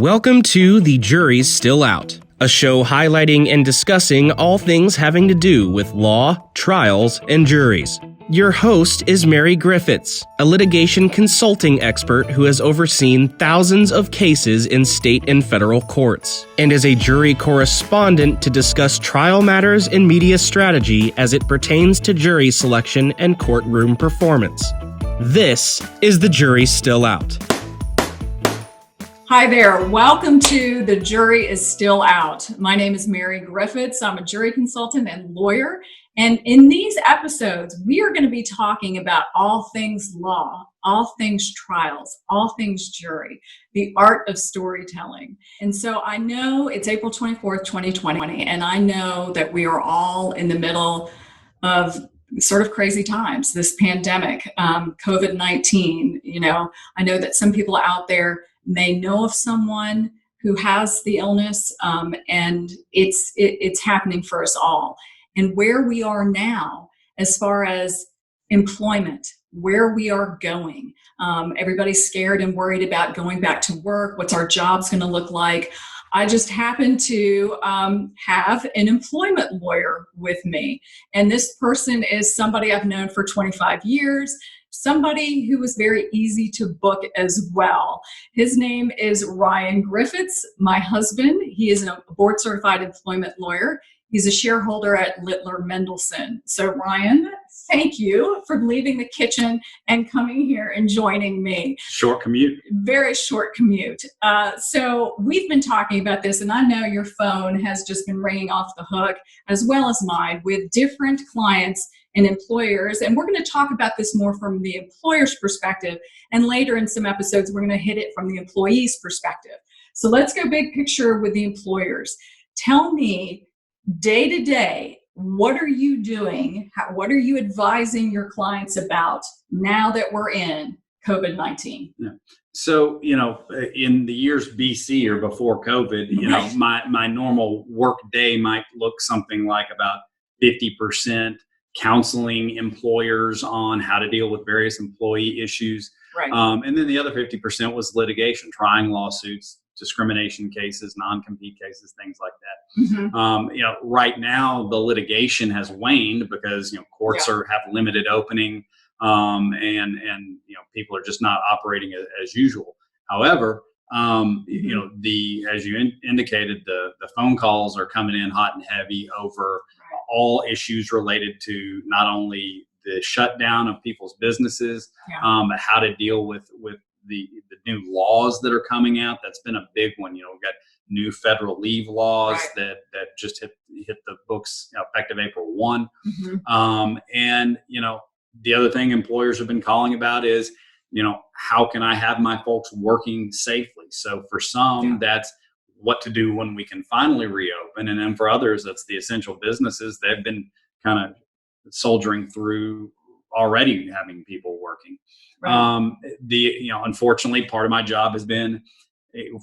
Welcome to The Jury's Still Out, a show highlighting and discussing all things having to do with law, trials, and juries. Your host is Mary Griffitts, a litigation consulting expert who has overseen thousands of cases in state and federal courts, and is a jury correspondent to discuss trial matters and media strategy as it pertains to jury selection and courtroom performance. This is The Jury's Still Out. Hi there. Welcome to The Jury is Still Out. My name is Mary Griffitts. I'm a jury consultant and lawyer. And in these episodes, we are going to be talking about all things law, all things trials, all things jury, the art of storytelling. And so I know it's April 24th, 2020, and I know that we are all in the middle of sort of crazy times, this pandemic, COVID-19. I know that some people out there may know of someone who has the illness, and it's happening for us all. And where we are now, as far as employment, where we are going, everybody's scared and worried about going back to work. What's our jobs going to look like? I just happen to have an employment lawyer with me. And this person is somebody I've known for 25 years. Somebody who was very easy to book as well. His name is Ryan Griffitts, my husband. He is a board certified employment lawyer. He's a shareholder at Littler Mendelson. So Ryan, thank you for leaving the kitchen and coming here and joining me. Short commute. Very short commute. So we've been talking about this, and I know your phone has just been ringing off the hook, as well as mine, with different clients and employers. And we're going to talk about this more from the employer's perspective. And later in some episodes, we're going to hit it from the employee's perspective. So let's go big picture with the employers. Tell me, day to day, what are you doing? What are you advising your clients about now that we're in COVID-19? Yeah. So, in the years BC or before COVID, my normal work day might look something like about 50% counseling employers on how to deal with various employee issues. Right. And then the other 50% was litigation, trying lawsuits, discrimination cases, non-compete cases, things like that. Mm-hmm. Right now the litigation has waned because, courts have limited opening, and people are just not operating as usual. However, as you indicated, the phone calls are coming in hot and heavy over all issues related to not only the shutdown of people's businesses, but how to deal with the new laws that are coming out. That's been a big one. We've got new federal leave laws that just hit the books effective April 1. Mm-hmm. And the other thing employers have been calling about is, how can I have my folks working safely? So for some, that's what to do when we can finally reopen. And then for others, that's the essential businesses. They've been kind of soldiering through already having people working. Right. Unfortunately, part of my job has been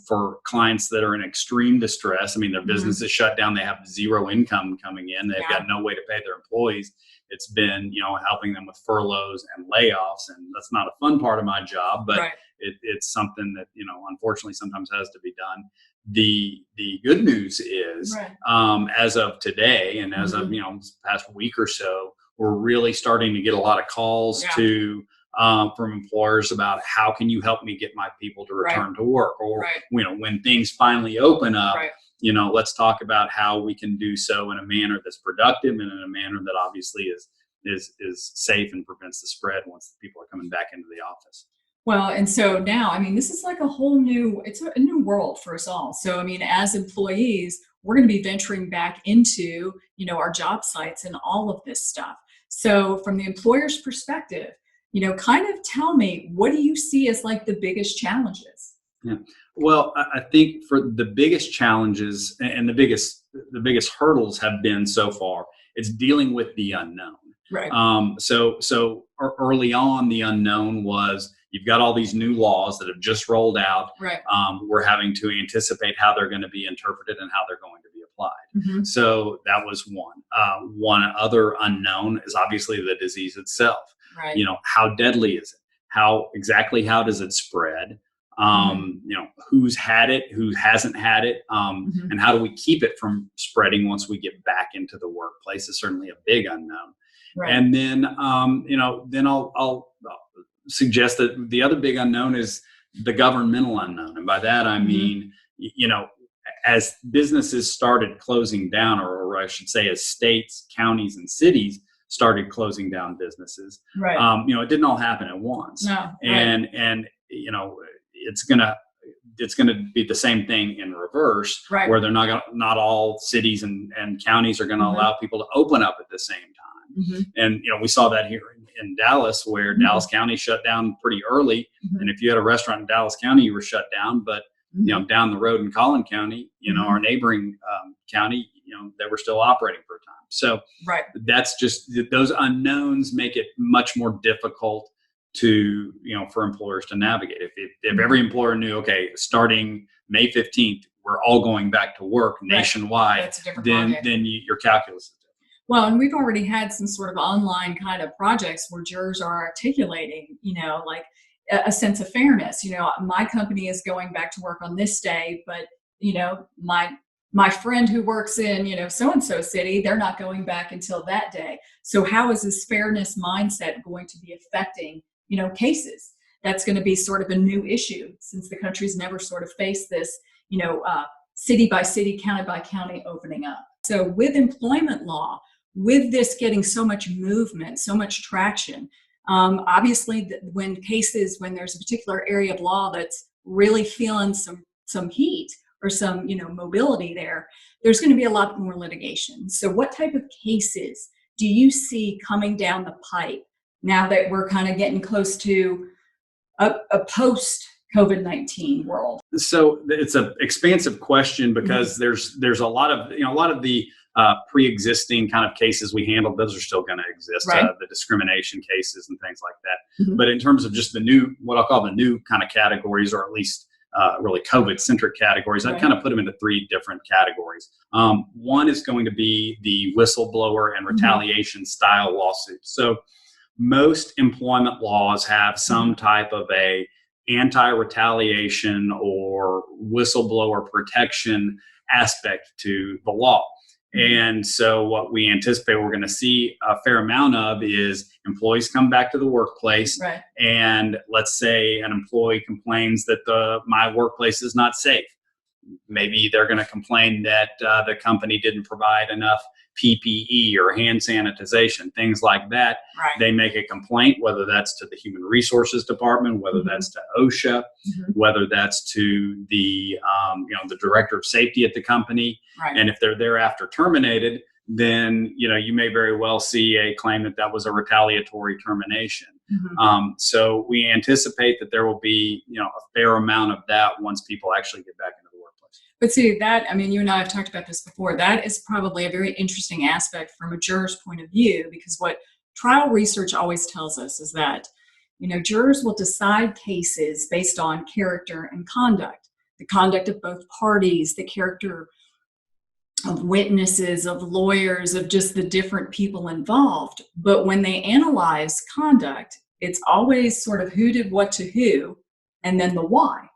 for clients that are in extreme distress. I mean, their business is shut down. They have zero income coming in. They've got no way to pay their employees. It's been, helping them with furloughs and layoffs. And that's not a fun part of my job, but it's something that, unfortunately sometimes has to be done. The good news is, as of today and as of, this past week or so, we're really starting to get a lot of calls from employers about how can you help me get my people to return to work, or when things finally open up, let's talk about how we can do so in a manner that's productive and in a manner that obviously is safe and prevents the spread once the people are coming back into the office. Well, and so now, this is like it's a new world for us all. So, as employees, we're going to be venturing back into, our job sites and all of this stuff. So from the employer's perspective, kind of tell me, what do you see as like the biggest challenges? Yeah. Well, I think for the biggest challenges and the biggest hurdles have been so far, it's dealing with the unknown. Right. So early on, the unknown was you've got all these new laws that have just rolled out. Right. We're having to anticipate how they're going to be interpreted and how they're going to be applied. Mm-hmm. So that was one. One other unknown is obviously the disease itself. Right. How deadly is it? How does it spread? who's had it, who hasn't had it, and how do we keep it from spreading once we get back into the workplace is certainly a big unknown. Right. And then, then I'll suggest that the other big unknown is the governmental unknown. And by that, I mean, as businesses started closing down, or I should say, as states, counties, and cities started closing down businesses, right. It didn't all happen at once. No, and it's gonna be the same thing in reverse, right. where they're not all cities and counties are going to allow people to open up at the same time. And we saw that here in Dallas, where Dallas County shut down pretty early. And if you had a restaurant in Dallas County, you were shut down. But down the road in Collin County, our neighboring county, they were still operating for a time. So right. That's just, those unknowns make it much more difficult to, for employers to navigate. If every employer knew, okay, starting May 15th, we're all going back to work nationwide, then your calculus is different. Well, and we've already had some sort of online kind of projects where jurors are articulating, like a sense of fairness. My company is going back to work on this day, but, my friend who works in, so-and-so city, they're not going back until that day. So how is this fairness mindset going to be affecting, cases? That's going to be sort of a new issue, since the country's never sort of faced this, city by city, county by county opening up. So with employment law, with this getting so much movement, so much traction, obviously when there's a particular area of law that's really feeling some heat or some, mobility there's going to be a lot more litigation. So what type of cases do you see coming down the pipe now that we're kind of getting close to a post-COVID-19 world? So it's an expansive question, because there's a lot of the pre-existing kind of cases we handled. Those are still going to exist, right. The discrimination cases and things like that. But in terms of just what I'll call the new kind of categories, or at least really COVID-centric categories, right. I'd kind of put them into three different categories. One is going to be the whistleblower and retaliation style lawsuits. So most employment laws have some type of a anti-retaliation or whistleblower protection aspect to the law. And so what we anticipate we're going to see a fair amount of is employees come back to the workplace, right. and let's say an employee complains that my workplace is not safe. Maybe they're going to complain that the company didn't provide enough PPE or hand sanitization, things like that. Right. They make a complaint, whether that's to the Human Resources Department, whether that's to OSHA, whether that's to the Director of Safety at the company. Right. And if they're thereafter terminated, then you may very well see a claim that was a retaliatory termination. So we anticipate that there will be a fair amount of that once people actually get back into the workplace. But see, you and I have talked about this before. That is probably a very interesting aspect from a juror's point of view, because what trial research always tells us is that, jurors will decide cases based on character and conduct, the conduct of both parties, the character of witnesses, of lawyers, of just the different people involved. But when they analyze conduct, it's always sort of who did what to who, and then the why.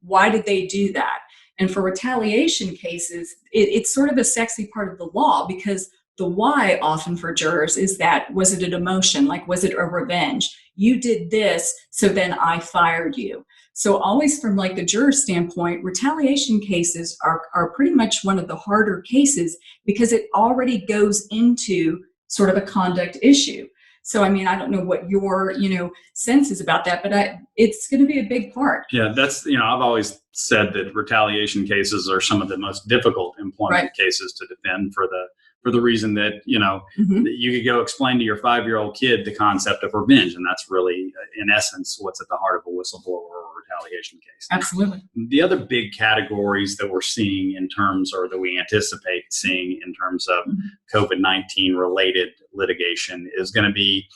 Why did they do that? And for retaliation cases, it's sort of a sexy part of the law, because the why often for jurors is that, was it an emotion? Like, was it a revenge? You did this, so then I fired you. So always from like the juror standpoint, retaliation cases are pretty much one of the harder cases, because it already goes into sort of a conduct issue. So, I don't know what your, sense is about that, but it's going to be a big part. Yeah, that's, I've always said that retaliation cases are some of the most difficult employment right. cases to defend, for the reason that, you could go explain to your 5-year-old kid the concept of revenge. And that's really, in essence, what's at the heart of a whistleblower or retaliation case. Absolutely. The other big categories that we're seeing or that we anticipate seeing in terms of COVID-19 related litigation is going to be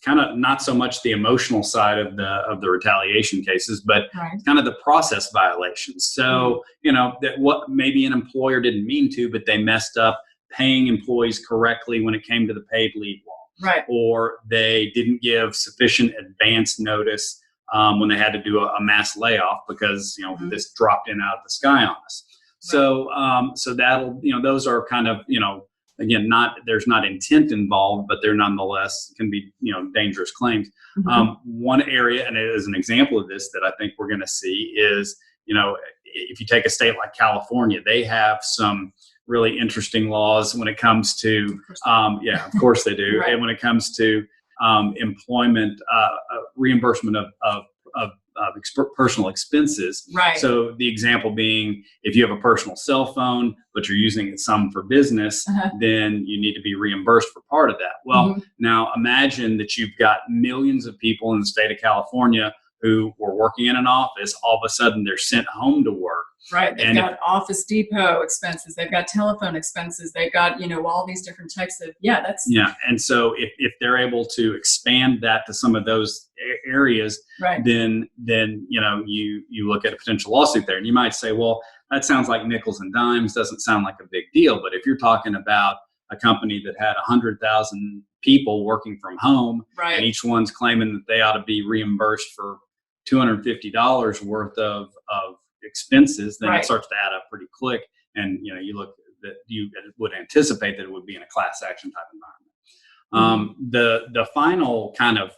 kind of not so much the emotional side of the retaliation cases, but right. kind of the process violations. So, that what maybe an employer didn't mean to, but they messed up paying employees correctly when it came to the paid leave law. Right. Or they didn't give sufficient advance notice when they had to do a mass layoff because this dropped in out of the sky on us. So so that'll those are kind of again, there's not intent involved, but they're nonetheless can be dangerous claims. One area, and it is an example of this that I think we're going to see is if you take a state like California, they have some really interesting laws when it comes to of course they do. Right. And when it comes to employment reimbursement of personal expenses. Right. So the example being, if you have a personal cell phone, but you're using it some for business, then you need to be reimbursed for part of that. Well, now imagine that you've got millions of people in the state of California who were working in an office. All of a sudden, they're sent home to work. Right. They've got Office Depot expenses. They've got telephone expenses. They've got, all these different types of, And so if they're able to expand that to some of those areas, right, then you look at a potential lawsuit there. And you might say, well, that sounds like nickels and dimes, doesn't sound like a big deal. But if you're talking about a company that had 100,000 people working from home, right, and each one's claiming that they ought to be reimbursed for $250 worth of expenses, then right, it starts to add up pretty quick. And you look that you would anticipate that it would be in a class action type environment. The final kind of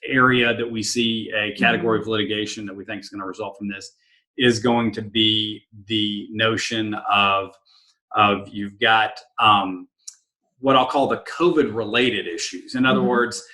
area that we see a category of litigation that we think is going to result from this is going to be the notion of you've got what I'll call the COVID related issues. In other words,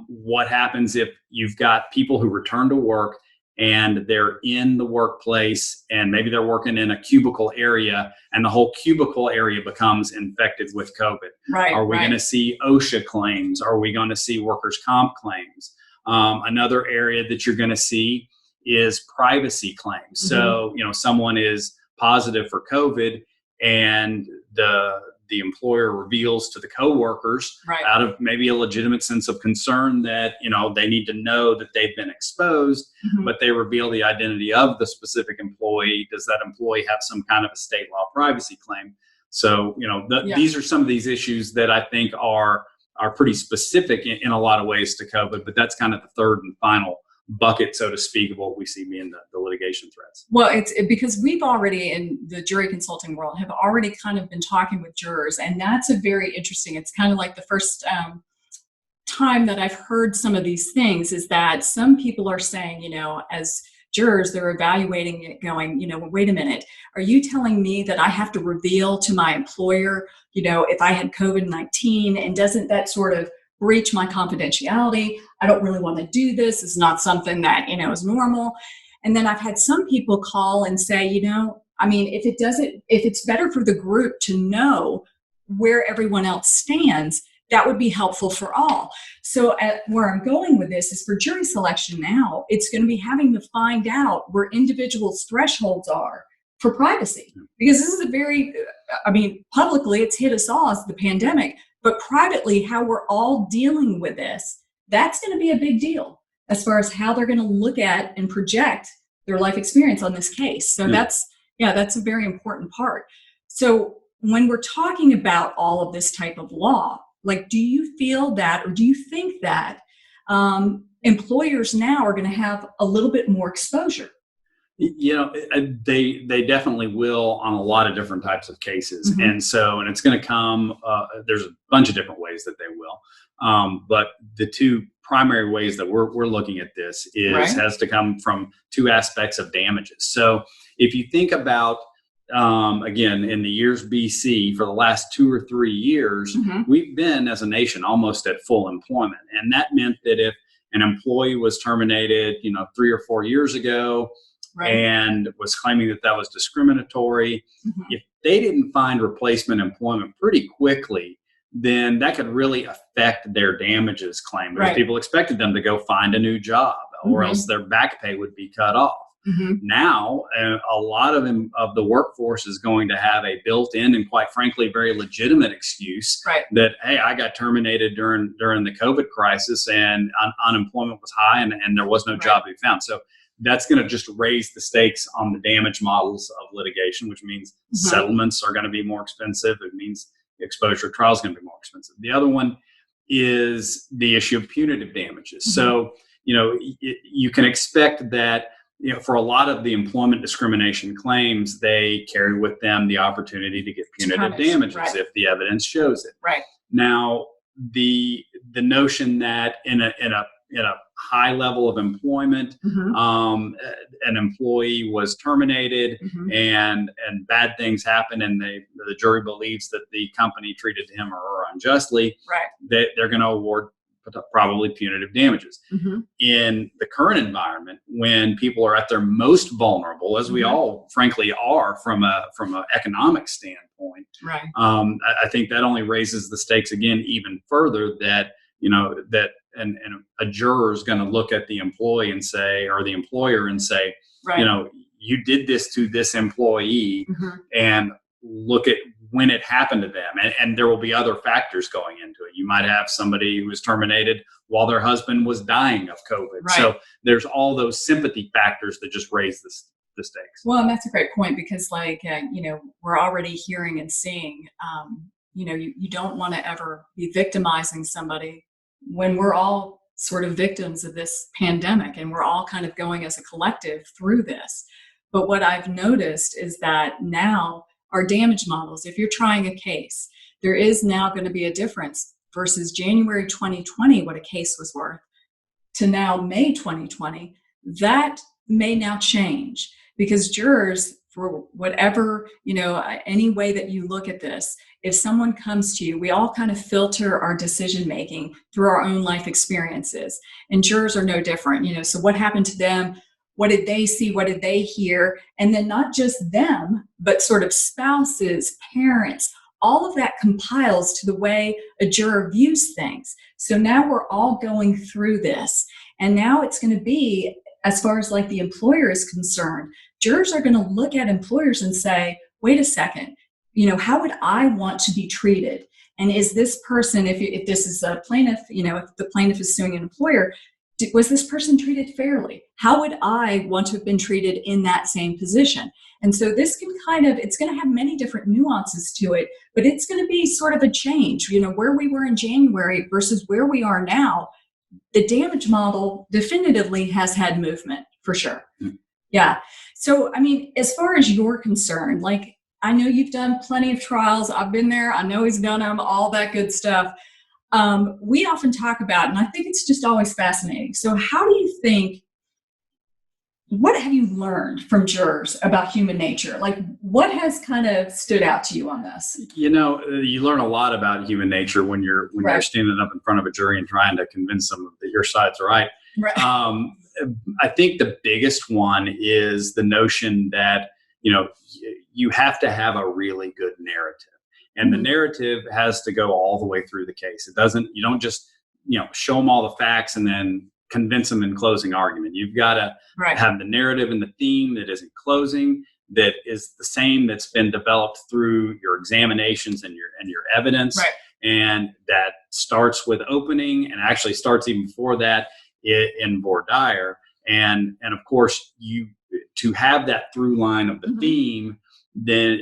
what happens if you've got people who return to work and they're in the workplace and maybe they're working in a cubicle area and the whole cubicle area becomes infected with COVID. Right. Are we going to see OSHA claims? Are we going to see workers' comp claims? Another area that you're going to see is privacy claims. So, someone is positive for COVID and the employer reveals to the coworkers, right, out of maybe a legitimate sense of concern that they need to know that they've been exposed, but they reveal the identity of the specific employee. Does that employee have some kind of a state law privacy claim? So these are some of these issues that I think are pretty specific in a lot of ways to COVID, but that's kind of the third and final bucket, so to speak, of what we see being the litigation threats. Well, it's because we've already, in the jury consulting world, have already kind of been talking with jurors, and that's a very interesting. It's kind of like the first time that I've heard some of these things is that some people are saying, as jurors, they're evaluating it going, wait a minute, are you telling me that I have to reveal to my employer, if I had COVID-19, and doesn't that sort of breach my confidentiality? I don't really want to do this. It's not something that, is normal. And then I've had some people call and say, if it's better for the group to know where everyone else stands, that would be helpful for all. So where I'm going with this is for jury selection now, it's going to be having to find out where individuals' thresholds are for privacy. Because this is publicly it's hit us all as the pandemic, but privately, how we're all dealing with this, that's going to be a big deal as far as how they're going to look at and project their life experience on this case. So that's a very important part. So when we're talking about all of this type of law, do you feel that, or do you think that employers now are going to have a little bit more exposure? They definitely will on a lot of different types of cases. And it's going to come, there's a bunch of different ways that they will. But the two primary ways that we're looking at this has to come from two aspects of damages. So if you think about, again, in the years BC, for the last 2 or 3 years, we've been as a nation almost at full employment. And that meant that if an employee was terminated, 3 or 4 years ago, and was claiming that was discriminatory, if they didn't find replacement employment pretty quickly, then that could really affect their damages claim, because people expected them to go find a new job, or else their back pay would be cut off. Now, a lot of the workforce is going to have a built-in and, quite frankly, very legitimate excuse that, hey, I got terminated during the COVID crisis and unemployment was high and there was no job to be found. So that's going to just raise the stakes on the damage models of litigation, which means settlements are going to be more expensive. It means exposure trial is going to be more expensive. The other one is the issue of punitive damages. So you can expect that, for a lot of the employment discrimination claims, they carry with them the opportunity to get punitive damages if the evidence shows it. Right. Now, the notion that in a high level of employment, an employee was terminated and bad things happened, and the jury believes that the company treated him or her unjustly, they're going to award probably punitive damages. In the current environment, when people are at their most vulnerable, as we all frankly are from an economic standpoint, I think that only raises the stakes again even further, that and a juror is going to look at the employee and say, or the employer and say, you did this to this employee, and look at when it happened to them. And there will be other factors going into it. You might have somebody who was terminated while their husband was dying of COVID. So there's all those sympathy factors that just raise the stakes. Well, and that's a great point, because we're already hearing and seeing, you don't want to ever be victimizing somebody when we're all sort of victims of this pandemic, and we're all kind of going as a collective through this. But what I've noticed is that now our damage models, if you're trying a case, there is now going to be a difference versus January 2020, what a case was worth, to now May 2020. That may now change, because jurors, for whatever, any way that you look at this, if someone comes to you, we all kind of filter our decision making through our own life experiences, and jurors are no different. So what happened to them? What did they see? What did they hear? And then not just them, but sort of spouses, parents, all of that compiles to the way a juror views things. So now we're all going through this. And now it's going to be, as far as like the employer is concerned, jurors are going to look at employers and say, wait a second, how would I want to be treated? And is this person, if this is a plaintiff, if the plaintiff is suing an employer, was this person treated fairly? How would I want to have been treated in that same position? And so this can it's going to have many different nuances to it, but it's going to be sort of a change, where we were in January versus where we are now. The damage model definitively has had movement, for sure. Yeah. So, as far as you're concerned, I know you've done plenty of trials. I've been there. I know he's done them, all that good stuff. We often talk about, and I think it's just always fascinating. So how do you think, what have you learned from jurors about human nature? What has kind of stood out to you on this? You learn a lot about human nature when you're standing up in front of a jury and trying to convince them that your side's right. I think the biggest one is the notion that, you have to have a really good narrative. And the narrative has to go all the way through the case. You don't just, show them all the facts and then convince them in closing argument. You've got to have the narrative and the theme that is in closing, that is the same that's been developed through your examinations and your evidence. And that starts with opening and actually starts even before that in voir dire. And of course, to have that through line of the theme, then,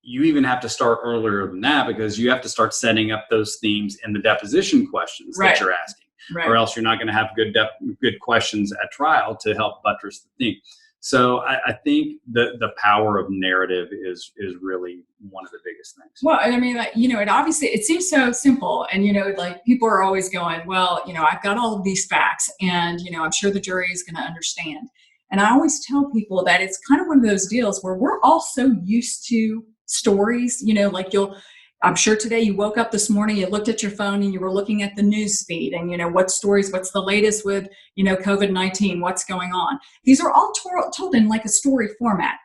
you even have to start earlier than that, because you have to start setting up those themes in the deposition questions that you're asking, or else you're not going to have good questions at trial to help buttress the theme. So I think the power of narrative is really one of the biggest things. Well, it obviously, it seems so simple, and people are always going, well, I've got all of these facts, and I'm sure the jury is going to understand. And I always tell people that it's kind of one of those deals where we're all so used to stories, I'm sure today you woke up this morning, you looked at your phone and you were looking at the news feed and, what's the latest with, COVID-19, what's going on. These are all told in a story format.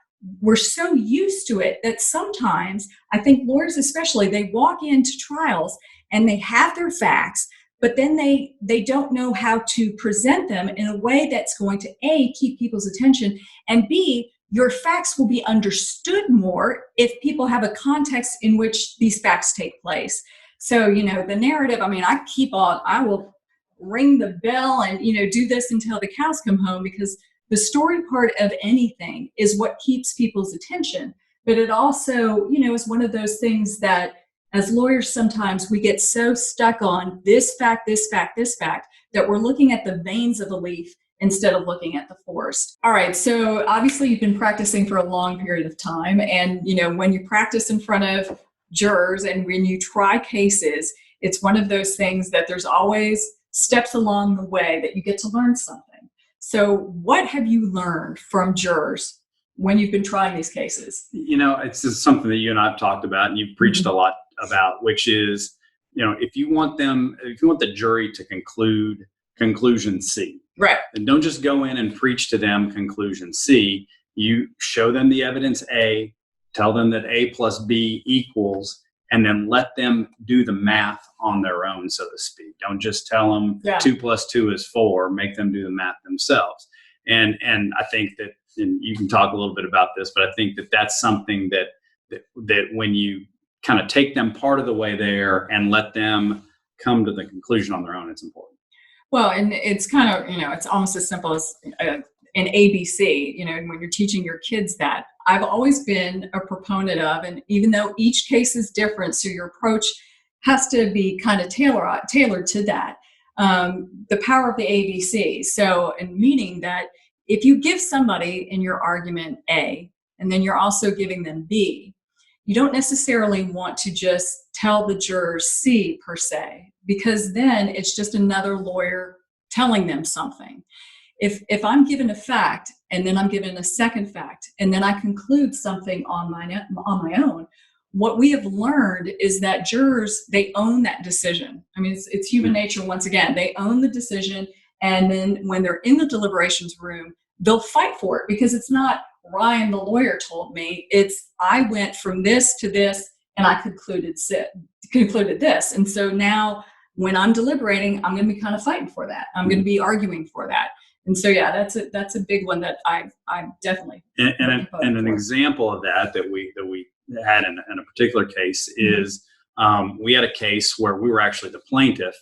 We're so used to it that sometimes, I think lawyers especially, they walk into trials and they have their facts, but then they don't know how to present them in a way that's going to A, keep people's attention, and B, your facts will be understood more if people have a context in which these facts take place. So, the narrative, I will ring the bell and, do this until the cows come home, because the story part of anything is what keeps people's attention. But it also, is one of those things that as lawyers, sometimes we get so stuck on this fact, this fact, this fact, that we're looking at the veins of a leaf instead of looking at the forest. All right, so obviously you've been practicing for a long period of time, and when you practice in front of jurors and when you try cases, it's one of those things that there's always steps along the way that you get to learn something. So what have you learned from jurors when you've been trying these cases? It's just something that you and I've talked about and you've preached a lot about, which is, if you want the jury to conclude conclusion C, right, then don't just go in and preach to them conclusion C. You show them the evidence A, tell them that A plus B equals, and then let them do the math on their own, so to speak. Don't just tell them 2 plus 2 is 4. Make them do the math themselves. And I think that, and you can talk a little bit about this, but I think that that's something that when you kind of take them part of the way there and let them come to the conclusion on their own, it's important. Well, and it's kind of, it's almost as simple as an ABC, when you're teaching your kids that. I've always been a proponent of, and even though each case is different, so your approach has to be kind of tailored to that, the power of the ABC. So, and meaning that if you give somebody in your argument A, and then you're also giving them B, you don't necessarily want to just tell the jurors C per se, because then it's just another lawyer telling them something. If I'm given a fact and then I'm given a second fact and then I conclude something on my own, what we have learned is that jurors, they own that decision. I mean, it's human nature once again. They own the decision, and then when they're in the deliberations room, they'll fight for it, because it's not Ryan the lawyer told me, it's I went from this to this and I concluded this. And so now when I'm deliberating, I'm going to be kind of fighting for that. I'm going to be arguing for that. And so, that's a big one that I definitely. And an example of that we had in a particular case is we had a case where we were actually the plaintiff,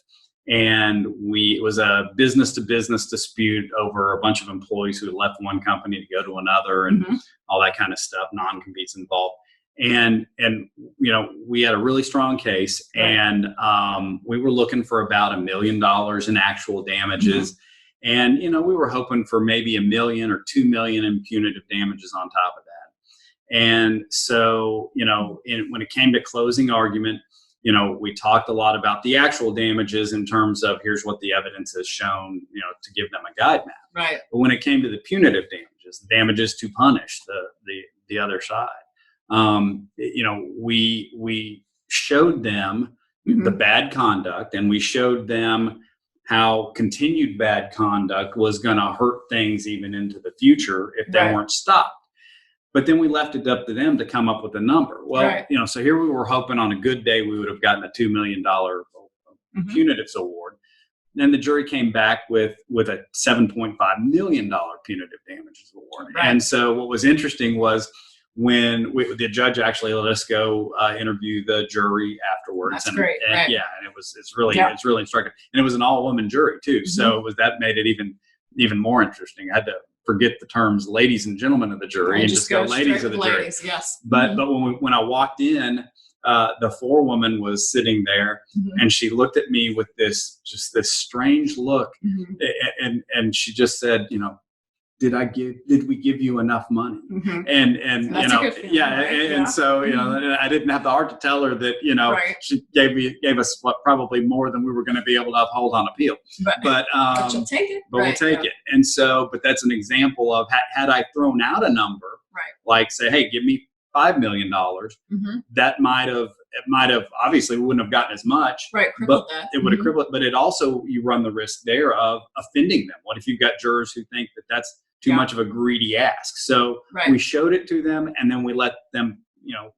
and it was a business to business dispute over a bunch of employees who had left one company to go to another and all that kind of stuff, non-competes involved. And we had a really strong case, and we were looking for about $1 million in actual damages. And, we were hoping for maybe $1 million or $2 million in punitive damages on top of that. And so, when it came to closing argument, we talked a lot about the actual damages in terms of here's what the evidence has shown, to give them a guide map. Right. But when it came to the punitive damages, the damages to punish the other side, we showed them the bad conduct, and we showed them how continued bad conduct was going to hurt things even into the future if they weren't stopped. But then we left it up to them to come up with a number. Well, so here we were hoping on a good day we would have gotten a $2 million punitives award. Then the jury came back with a $7.5 million punitive damages award. Right. And so what was interesting was when the judge actually let us go interview the jury afterwards. That's great. And yeah, and it's really instructive. And it was an all-woman jury too. So that made it even more interesting. I had to forget the terms ladies and gentlemen of the jury and just go ladies of the jury. Yes. But when I walked in, the forewoman was sitting there and she looked at me with this strange look. And she just said, did we give you enough money? And that's a good feeling, right? And so I didn't have the heart to tell her that she gave us probably more than we were going to be able to uphold on appeal. But you'll take it. But we'll take it. And so, but that's an example of had I thrown out a number, like say, hey, give me $5 million, that might have obviously we wouldn't have gotten as much, crippled that. It would have crippled. But it also, you run the risk there of offending them. What if you've got jurors who think that that's too much of a greedy ask? So we showed it to them, and then we let them,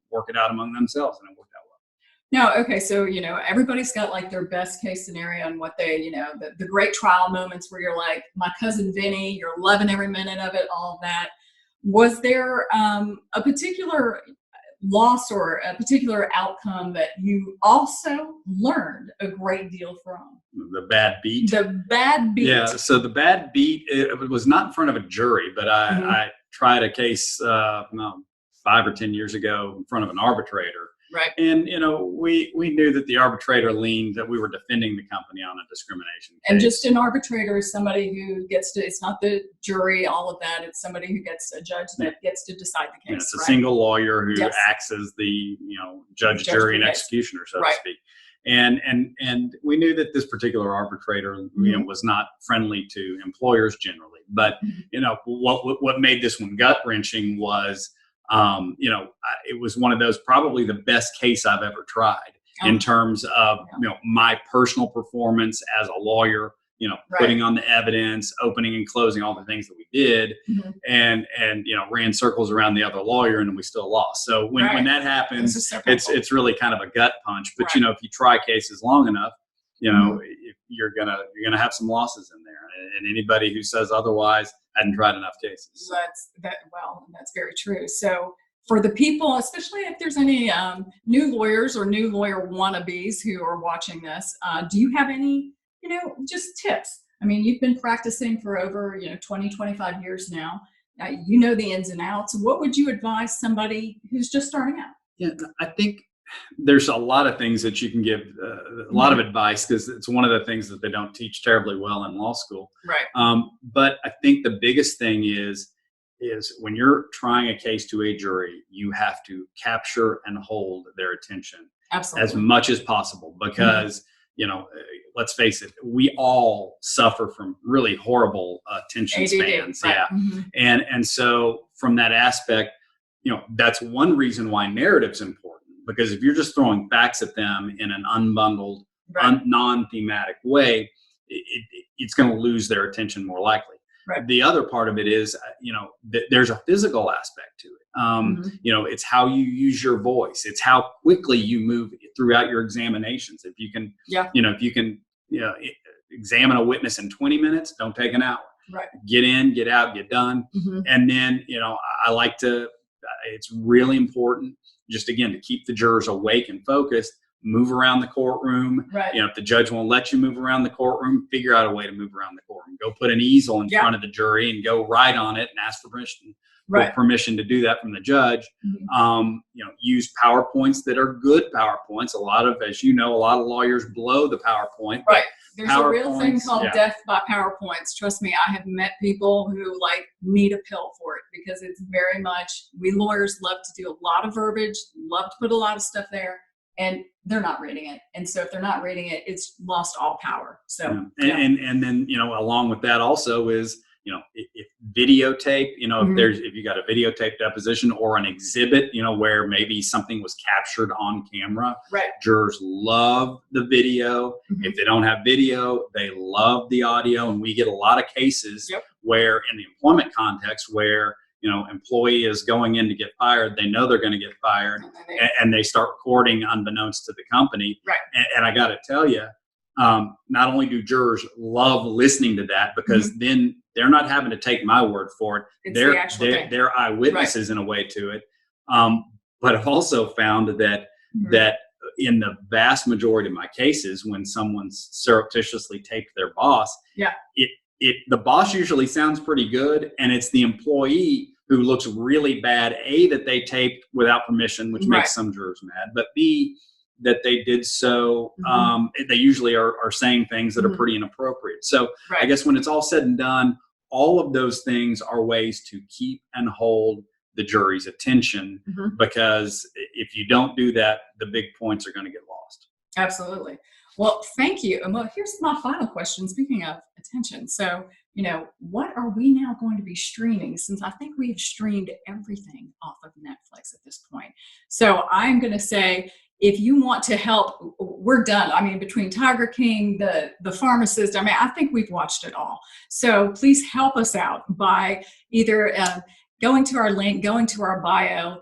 work it out among themselves, and it worked out well. No, okay, so everybody's got like their best case scenario and what they, the great trial moments where you're like, my cousin Vinny, you're loving every minute of it, all of that. Was there a particular loss or a particular outcome that you also learned a great deal from? The bad beat. The bad beat. Yeah. So the bad beat, it was not in front of a jury, but I tried a case 5 or 10 years ago in front of an arbitrator. Right. And, we knew that the arbitrator leaned that we were defending the company on a discrimination case. And just an arbitrator is somebody who gets to, it's not the jury, all of that. It's somebody who gets a judge that gets to decide the case. It's a single lawyer who acts as the, judge, jury, and executioner, so to speak. And we knew that this particular arbitrator, was not friendly to employers generally. But, what made this one gut wrenching was, it was one of those, probably the best case I've ever tried in terms of, my personal performance as a lawyer, putting on the evidence, opening and closing all the things that we did, and ran circles around the other lawyer, and we still lost. So when that happens, it's really kind of a gut punch. But if you try cases long enough, you're gonna have some losses in there. And anybody who says otherwise hadn't tried enough cases. That's very true. So for the people, especially if there's any new lawyers or new lawyer wannabes who are watching this, do you have any, just tips? I mean, you've been practicing for over, 20, 25 years now. You know the ins and outs. What would you advise somebody who's just starting out? Yeah, I think there's a lot of things that you can give, a lot of advice, because it's one of the things that they don't teach terribly well in law school. Right. But I think the biggest thing is when you're trying a case to a jury, you have to capture and hold their attention as much as possible, because let's face it, we all suffer from really horrible attention spans. Right. Yeah. And so from that aspect, that's one reason why narrative's important, because if you're just throwing facts at them in an unbundled, non-thematic way, it's going to lose their attention more likely. Right. The other part of it is, there's a physical aspect to it. It's how you use your voice. It's how quickly you move throughout your examinations. If you can, examine a witness in 20 minutes, don't take an hour. Right. Get in, get out, get done. And then, I like to, it's really important just, again, to keep the jurors awake and focused, move around the courtroom. Right. If the judge won't let you move around the courtroom, figure out a way to move around the courtroom. Go put an easel in front of the jury and go write on it and ask for permission to do that from the judge. Use PowerPoints that are good PowerPoints. As you know, a lot of lawyers blow the PowerPoint. Right. There's a real thing called death by PowerPoints. Trust me, I have met people who need a pill for it, because it's very much, we lawyers love to do a lot of verbiage, love to put a lot of stuff there, and they're not reading it. And so if they're not reading it, it's lost all power. So and then along with that also is, if videotape, if you got a videotape deposition or an exhibit, where maybe something was captured on camera, jurors love the video. If they don't have video, they love the audio. And we get a lot of cases where, in the employment context, where employee is going in to get fired, they know they're going to get fired, and they start recording unbeknownst to the company. Right. And I got to tell you, not only do jurors love listening to that, because then they're not having to take my word for it. They're eyewitnesses in a way to it. But I've also found that in the vast majority of my cases, when someone's surreptitiously taped their boss, the boss usually sounds pretty good, and it's the employee who looks really bad. A, that they taped without permission, which makes some jurors mad, but B, that they did so. They usually are saying things that are pretty inappropriate. So I guess when it's all said and done, all of those things are ways to keep and hold the jury's attention, because if you don't do that, the big points are going to get lost. Absolutely. Well, thank you. And here's my final question. Speaking of attention, so, what are we now going to be streaming? Since I think we've streamed everything off of Netflix at this point. So I'm going to say, if you want to help, we're done. I mean, between Tiger King, the pharmacist, I think we've watched it all. So please help us out by either going to our link, going to our bio,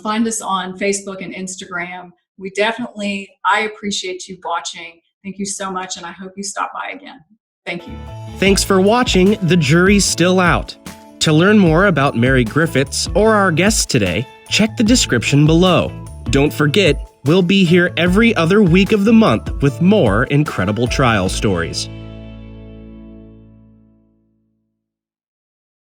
find us on Facebook and Instagram. I appreciate you watching. Thank you so much, and I hope you stop by again. Thank you. Thanks for watching The Jury's Still Out. To learn more about Mary Griffitts or our guests today, check the description below. Don't forget, we'll be here every other week of the month with more incredible trial stories.